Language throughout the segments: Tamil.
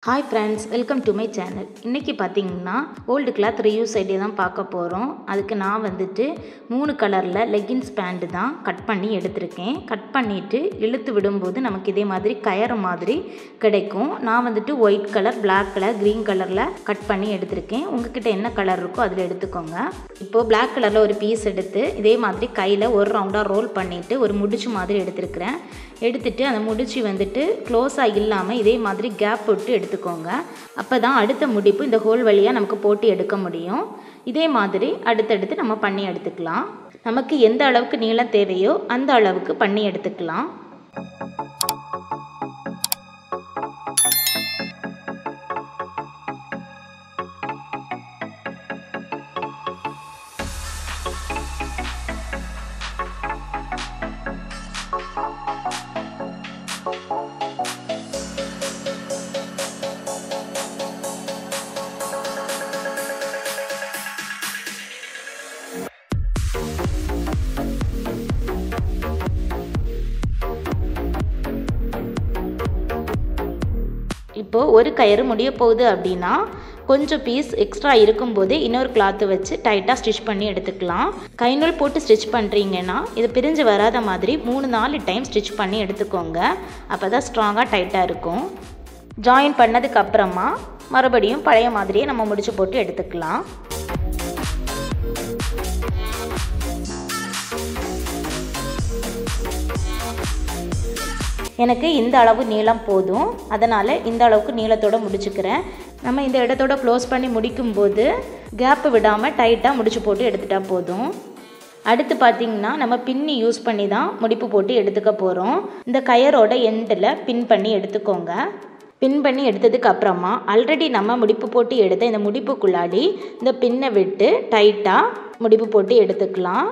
Hi friends, welcome to my channel. இன்றைக்கி பார்த்தீங்கன்னா ஓல்டு கிளாத் ரீயூஸ் ஐடியா தான் பார்க்க போகிறோம். அதுக்கு நான் 3 கலரில் லெகின்ஸ் பேண்ட்டு தான் கட் பண்ணி எடுத்திருக்கேன். கட் பண்ணிவிட்டு இழுத்து விடும்போது நமக்கு இதே மாதிரி கயறு மாதிரி கிடைக்கும். நான் white colour, black colour, green கலரில் கட் பண்ணி எடுத்திருக்கேன். உங்ககிட்ட என்ன கலர் இருக்கோ அதில் எடுத்துக்கோங்க. இப்போது பிளாக் கலரில் ஒரு பீஸ் எடுத்து இதே மாதிரி கையில் ஒரு ரவுண்டாக ரோல் பண்ணிவிட்டு ஒரு முடிச்சு மாதிரி எடுத்துருக்கிறேன். எடுத்துகிட்டு அந்த முடிச்சு க்ளோஸாக இல்லாமல் இதே மாதிரி கேப் விட்டு எடுத்துக்கோங்க. அப்போ தான் அடுத்த முடிப்பு இந்த ஹோல் வழியாக நமக்கு போட்டு எடுக்க முடியும். இதே மாதிரி அடுத்தடுத்து நம்ம பண்ணி எடுத்துக்கலாம். நமக்கு எந்த அளவுக்கு நீளம் தேவையோ அந்த அளவுக்கு பண்ணி எடுத்துக்கலாம். இப்போது ஒரு கயிறு முடிய போகுது அப்படின்னா கொஞ்சம் பீஸ் எக்ஸ்ட்ரா இருக்கும்போதே இன்னொரு கிளாத்து வச்சு டைட்டாக ஸ்டிச் பண்ணி எடுத்துக்கலாம். கைநூல் போட்டு ஸ்டிச் பண்ணுறீங்கன்னா இது பிரிஞ்சு வராத மாதிரி 3-4 டைம் ஸ்டிச் பண்ணி எடுத்துக்கோங்க. அப்போ தான் ஸ்ட்ராங்காக டைட்டாக இருக்கும். ஜாயின் பண்ணதுக்கு அப்புறமா மறுபடியும் பழைய மாதிரியே நம்ம முடிச்சு போட்டு எடுத்துக்கலாம். எனக்கு இந்த அளவு நீளம் போதும், அதனால் இந்த அளவுக்கு நீளத்தோடு முடிச்சுக்கிறேன். நம்ம இந்த இடத்தோட க்ளோஸ் பண்ணி முடிக்கும்போது கேப்பு விடாமல் டைட்டாக முடிச்சு போட்டு எடுத்துட்டா போதும். அடுத்து பார்த்திங்கன்னா நம்ம பின்னி யூஸ் பண்ணி தான் முடிப்பு போட்டு எடுத்துக்க போகிறோம். இந்த கயரோட எண்டில் பின் பண்ணி எடுத்துக்கோங்க. பின் பண்ணி எடுத்ததுக்கு அப்புறமா ஆல்ரெடி நம்ம முடிப்பு போட்டு எடுத்த இந்த முடிப்புக்குள்ளாடி இந்த பின்னை விட்டு டைட்டாக முடிப்பு போட்டு எடுத்துக்கலாம்.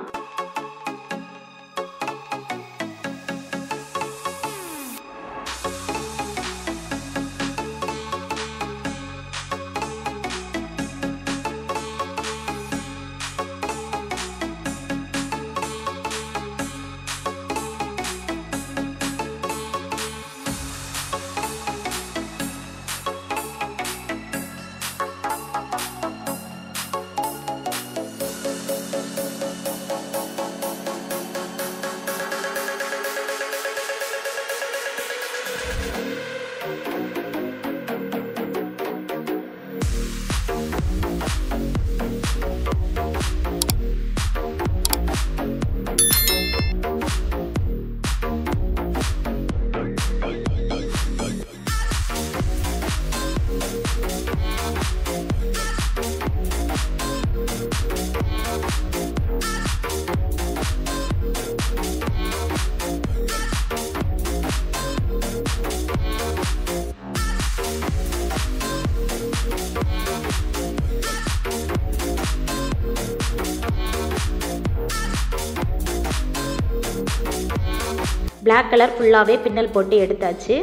பிளாக் கலர் ஃபுல்லாகவே பின்னல் போட்டு எடுத்தாச்சு.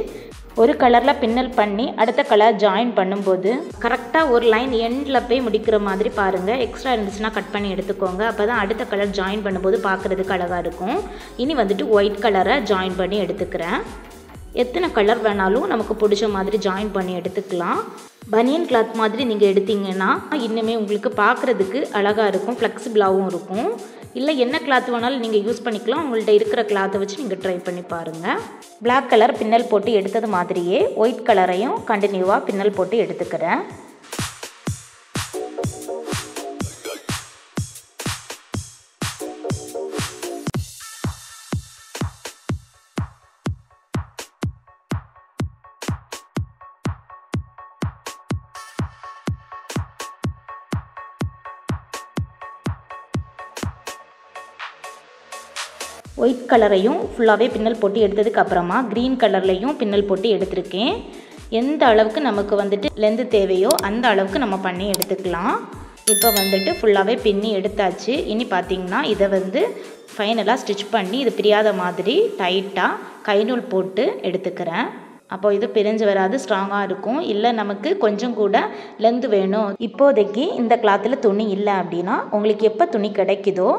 ஒரு கலரில் பின்னல் பண்ணி அடுத்த கலர் ஜாயின் பண்ணும்போது கரெக்டாக ஒரு லைன் எண்டில் போய் முடிக்கிற மாதிரி பாருங்கள். எக்ஸ்ட்ரா இருந்துச்சுன்னா கட் பண்ணி எடுத்துக்கோங்க. அப்போ தான் அடுத்த கலர் ஜாயின் பண்ணும்போது பார்க்குறதுக்கு அழகாக இருக்கும். இனி ஒயிட் கலரை ஜாயின் பண்ணி எடுத்துக்கிறேன். எத்தனை கலர் வேணாலும் நமக்கு பிடிச்ச மாதிரி ஜாயின் பண்ணி எடுத்துக்கலாம். பனியன் கிளாத் மாதிரி நீங்கள் எடுத்தீங்கன்னா இன்னுமே உங்களுக்கு பார்க்குறதுக்கு அழகாக இருக்கும், ஃப்ளெக்சிபிளாகவும் இருக்கும். இல்லை என்ன கிளாத் வேணாலும் நீங்கள் யூஸ் பண்ணிக்கலாம். உங்கள்கிட்ட இருக்கிற கிளாத்தை வச்சு நீங்கள் ட்ரை பண்ணி பாருங்கள். பிளாக் கலர் பின்னல் போட்டு எடுத்தது மாதிரியே ஒயிட் கலரையும் கண்டினியூவாக பின்னல் போட்டு எடுத்துக்கிறேன். ஒயிட் கலரையும் ஃபுல்லாகவே பின்னல் போட்டு எடுத்ததுக்கு அப்புறமா க்ரீன் கலர்லையும் பின்னல் போட்டு எடுத்திருக்கேன். எந்த அளவுக்கு நமக்கு லென்த்து தேவையோ அந்த அளவுக்கு நம்ம பண்ணி எடுத்துக்கலாம். இப்போ ஃபுல்லாகவே பின்னி எடுத்தாச்சு. இனி பார்த்திங்கன்னா இதை ஃபைனலாக ஸ்டிச் பண்ணி இது பிரியாத மாதிரி டைட்டாக கைநூல் போட்டு எடுத்துக்கிறேன். அப்போ இது பிரிஞ்சு வராது, ஸ்ட்ராங்காக இருக்கும். இல்லை நமக்கு கொஞ்சம் கூட லென்த் வேணும், இப்போதைக்கு இந்த கிளாத்தில் துணி இல்லை அப்படின்னா உங்களுக்கு எப்போ துணி கிடைக்குதோ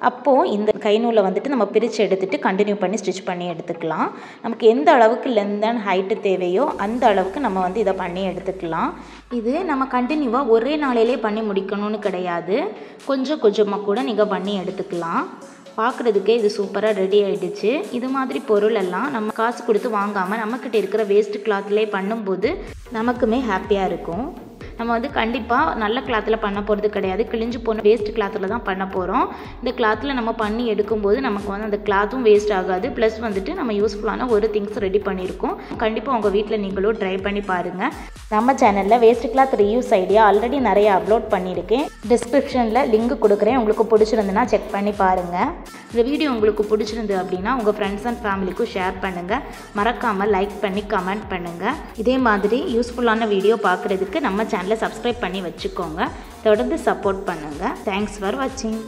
அப்போது இந்த கை நூலை வந்துட்டு நம்ம பிரித்து எடுத்துகிட்டு கண்டினியூ பண்ணி ஸ்டிச் பண்ணி எடுத்துக்கலாம். நமக்கு எந்த அளவுக்கு லென்த் அண்ட் ஹைட்டு தேவையோ அந்த அளவுக்கு நம்ம வந்து இதை பண்ணி எடுத்துக்கலாம். இது நம்ம கண்டினியூவாக ஒரே நாளையிலே பண்ணி முடிக்கணும்னு கிடையாது, கொஞ்சம் கொஞ்சமாக கூட நீங்கள் பண்ணி எடுத்துக்கலாம். பார்க்குறதுக்கே இது சூப்பராக ரெடி ஆகிடுச்சு. இது மாதிரி பொருள் எல்லாம் நம்ம காசு கொடுத்து வாங்காமல் நம்மக்கிட்ட இருக்கிற வேஸ்ட் கிளாத்லேயே பண்ணும்போது நமக்குமே ஹாப்பியாக இருக்கும். நம்ம வந்து கண்டிப்பாக நல்ல கிளாத்தில் பண்ண போகிறது கிடையாது, கிழிஞ்சு போன வேஸ்ட் கிளாத்தில் தான் பண்ண போகிறோம். இந்த கிளாத்தில் நம்ம பண்ணி எடுக்கும்போது நமக்கு வந்து அந்த கிளாத்தும் வேஸ்ட் ஆகாது, ப்ளஸ் வந்துட்டு நம்ம யூஸ்ஃபுல்லான ஒரு திங்ஸ் ரெடி பண்ணியிருக்கோம். கண்டிப்பாக உங்கள் வீட்டில் நீங்களும் ட்ரை பண்ணி பாருங்கள். நம்ம சேனலில் waste cloth reuse idea already நிறைய அப்லோட் பண்ணியிருக்கேன், டிஸ்கிரிப்ஷனில் லிங்க் கொடுக்குறேன். உங்களுக்கு பிடிச்சிருந்துன்னா செக் பண்ணி பாருங்கள். இந்த வீடியோ உங்களுக்கு பிடிச்சிருந்து அப்படின்னா உங்கள் ஃப்ரெண்ட்ஸ் அண்ட் ஃபேமிலிக்கும் ஷேர் பண்ணுங்கள். மறக்காமல் லைக் பண்ணி கமெண்ட் பண்ணுங்கள். இதே மாதிரி யூஸ்ஃபுல்லான வீடியோ பார்க்குறதுக்கு நம்ம சேனலை சப்ஸ்கிரைப் பண்ணி வச்சுக்கோங்க. தொடர்ந்து சப்போர்ட் பண்ணுங்கள். தேங்க்ஸ் ஃபார் வாட்சிங்.